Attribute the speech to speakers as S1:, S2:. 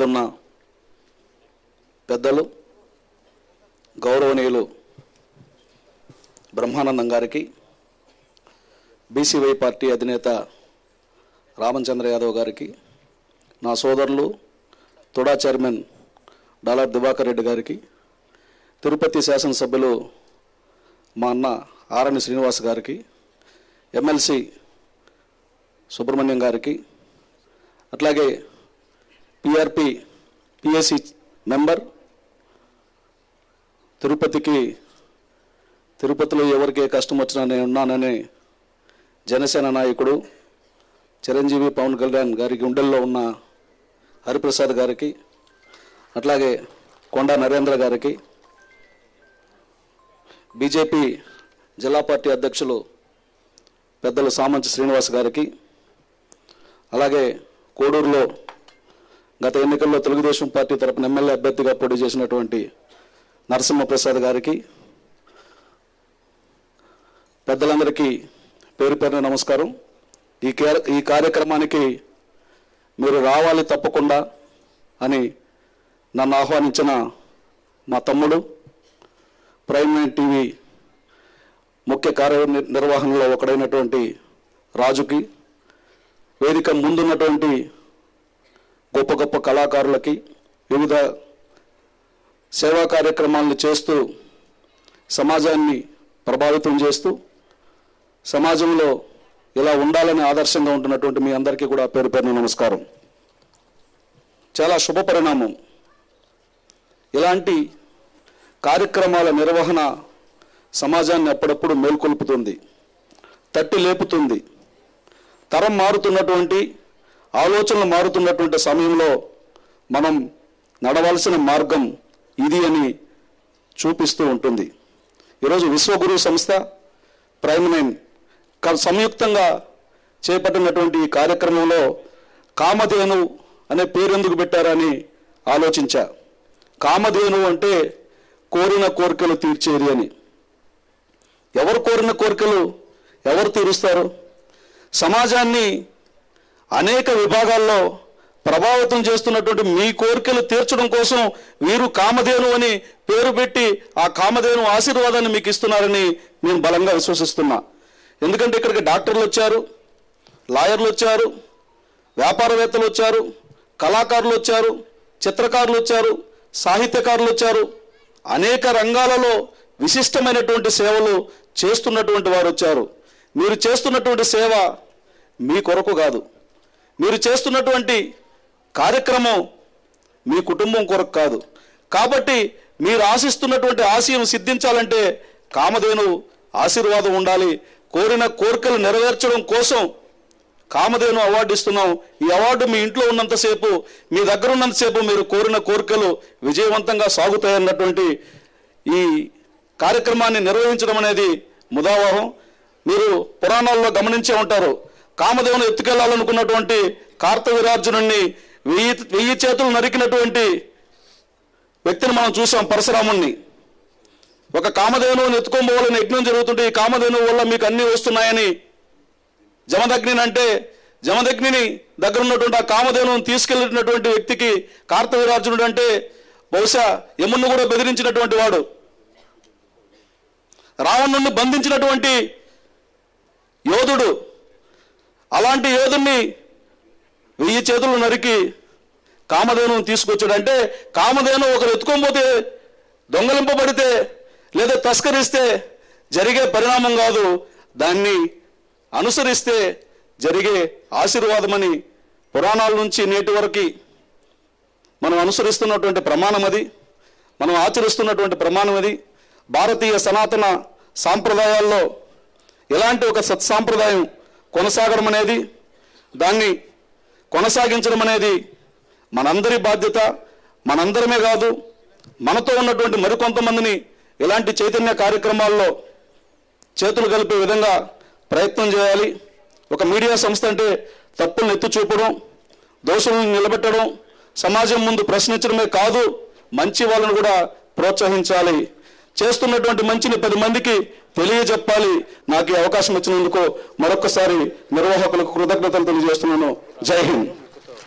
S1: మీద ఉన్న పెద్దలు గౌరవనీయులు బ్రహ్మానందం గారికి, బీసీవై పార్టీ అధినేత రామచంద్ర యాదవ్ గారికి, నా సోదరులు తుడా చైర్మన్ డాలర్ దివాకర్ రెడ్డి గారికి, తిరుపతి శాసనసభ్యులు మా అన్న ఆరణి శ్రీనివాస్ గారికి, ఎమ్మెల్సీ సుబ్రహ్మణ్యం గారికి, అట్లాగే పిఎస్సి మెంబర్, తిరుపతిలో ఎవరికి కష్టం వచ్చినా నేను ఉన్నానని జనసేన నాయకుడు చిరంజీవి పవన్ కళ్యాణ్ గారి గుండెల్లో ఉన్న హరిప్రసాద్ గారికి, అట్లాగే కొండా నరేంద్ర గారికి, బీజేపీ జిల్లా పార్టీ అధ్యక్షులు పెద్దలు సామంచి శ్రీనివాస్ గారికి, అలాగే కోడూరులో గత ఎన్నికల్లో తెలుగుదేశం పార్టీ తరపున ఎమ్మెల్యే అభ్యర్థిగా పోటీ చేసినటువంటి నరసింహప్రసాద్ గారికి, పెద్దలందరికీ పేరు పేరున నమస్కారం. ఈ కార్యక్రమానికి మీరు రావాలి తప్పకుండా అని నన్ను ఆహ్వానించిన మా తమ్ముడు ప్రైమ్ నైన్ టీవీ ముఖ్య కార్యనిర్వహణలో ఒకడైనటువంటి రాజుకి, వేదిక ముందున్నటువంటి గొప్ప గొప్ప కళాకారులకి, వివిధ సేవా కార్యక్రమాలను చేస్తూ సమాజాన్ని ప్రభావితం చేస్తూ సమాజంలో ఇలా ఉండాలని ఆదర్శంగా ఉంటున్నటువంటి మీ అందరికీ కూడా పేరు పేరున నమస్కారం. చాలా శుభ పరిణామం. ఇలాంటి కార్యక్రమాల నిర్వహణ సమాజాన్ని అప్పుడప్పుడు మేల్కొల్పుతుంది, తట్టి లేపుతుంది. తరం మారుతున్నటువంటి, ఆలోచనలు మారుతున్నటువంటి సమయంలో మనం నడవాల్సిన మార్గం ఇది అని చూపిస్తూ ఉంటుంది. ఈరోజు విశ్వగురు సంస్థ, ప్రైమ్ నైన్ సంయుక్తంగా చేపట్టినటువంటి ఈ కార్యక్రమంలో కామధేను అనే పేరు ఎందుకు పెట్టారని ఆలోచించా. కామధేను అంటే కోరిన కోరికలు తీర్చేది అని. ఎవరు కోరిన కోరికలు ఎవరు తీరుస్తారు? సమాజాన్ని అనేక విభాగాల్లో ప్రభావితం చేస్తున్నటువంటి మీ కోరికలు తీర్చడం కోసం వీరు కామధేను అని పేరు పెట్టి ఆ కామధేను ఆశీర్వాదాన్ని మీకు ఇస్తున్నారని నేను బలంగా విశ్వసిస్తున్నా. ఎందుకంటే ఇక్కడికి డాక్టర్లు వచ్చారు, లాయర్లు వచ్చారు, వ్యాపారవేత్తలు వచ్చారు, కళాకారులు వచ్చారు, చిత్రకారులు వచ్చారు, సాహిత్యకారులు వచ్చారు. అనేక రంగాలలో విశిష్టమైనటువంటి సేవలు చేస్తున్నటువంటి వారు వచ్చారు. మీరు చేస్తున్నటువంటి సేవ మీ కొరకు కాదు, మీరు చేస్తున్నటువంటి కార్యక్రమం మీ కుటుంబం కొరకు కాదు. కాబట్టి మీరు ఆశిస్తున్నటువంటి ఆశయం సిద్ధించాలంటే కామధేను ఆశీర్వాదం ఉండాలి. కోరిన కోరికలు నెరవేర్చడం కోసం కామధేను అవార్డు ఇస్తున్నాం. ఈ అవార్డు మీ ఇంట్లో ఉన్నంతసేపు, మీ దగ్గర ఉన్నంతసేపు మీరు కోరిన కోరికలు విజయవంతంగా సాగుతాయన్నటువంటి ఈ కార్యక్రమాన్ని నిర్వహించడం అనేది ముదావహం. మీరు పురాణాల్లో గమనించే ఉంటారు, కామధేవుని ఎత్తుకెళ్లాలనుకున్నటువంటి కార్తవీర్యార్జునుడిని 1000 చేతులు నరికినటువంటి వ్యక్తిని మనం చూసాం, పరశురాముణ్ణి. ఒక కామధేనువుని ఎత్తుకోబోవాలని యజ్ఞం జరుగుతుంటే ఈ కామధేనువు వల్ల మీకు అన్నీ వస్తున్నాయని జమదగ్ని అంటే జమదగ్ని దగ్గర ఉన్నటువంటి ఆ కామధేనువుని తీసుకెళ్లినటువంటి వ్యక్తికి కార్తవీర్యార్జునుడు అంటే బహుశా యముణ్ణి కూడా బెదిరించినటువంటి వాడు, రావణుణ్ణి బంధించినటువంటి యోధుడు. అలాంటి యోధుణ్ణి 1000 చేతులు నరికి కామధేనువుని తీసుకొచ్చాడు. అంటే కామధేను ఒకరు ఎత్తుకోకపోతే, దొంగలింపబడితే లేదా తస్కరిస్తే జరిగే పరిణామం కాదు, దాన్ని అనుసరిస్తే జరిగే ఆశీర్వాదమని పురాణాల నుంచి నేటి వరకు మనం అనుసరిస్తున్నటువంటి ప్రమాణం అది, మనం ఆచరిస్తున్నటువంటి ప్రమాణం అది. భారతీయ సనాతన సాంప్రదాయాల్లో ఇలాంటి ఒక సత్సాంప్రదాయం కొనసాగడం అనేది, దాన్ని కొనసాగించడం అనేది మనందరి బాధ్యత. మనందరమే కాదు, మనతో ఉన్నటువంటి మరికొంతమందిని ఇలాంటి చైతన్య కార్యక్రమాల్లో చేతులు కలిపే విధంగా ప్రయత్నం చేయాలి. ఒక మీడియా సంస్థ అంటే తప్పులను ఎత్తి చూపడం, దోషులను నిలబెట్టడం, సమాజం ముందు ప్రశ్నించడమే కాదు, మంచి వాళ్ళను కూడా ప్రోత్సహించాలి. చేస్తున్నటువంటి మంచిని 10 మందికి తెలియజెప్పాలి. నాకు ఈ అవకాశం ఇచ్చినందుకు మరొకసారి నిర్వాహకులకు కృతజ్ఞతలు తెలియజేస్తున్నాను. జై హింద్.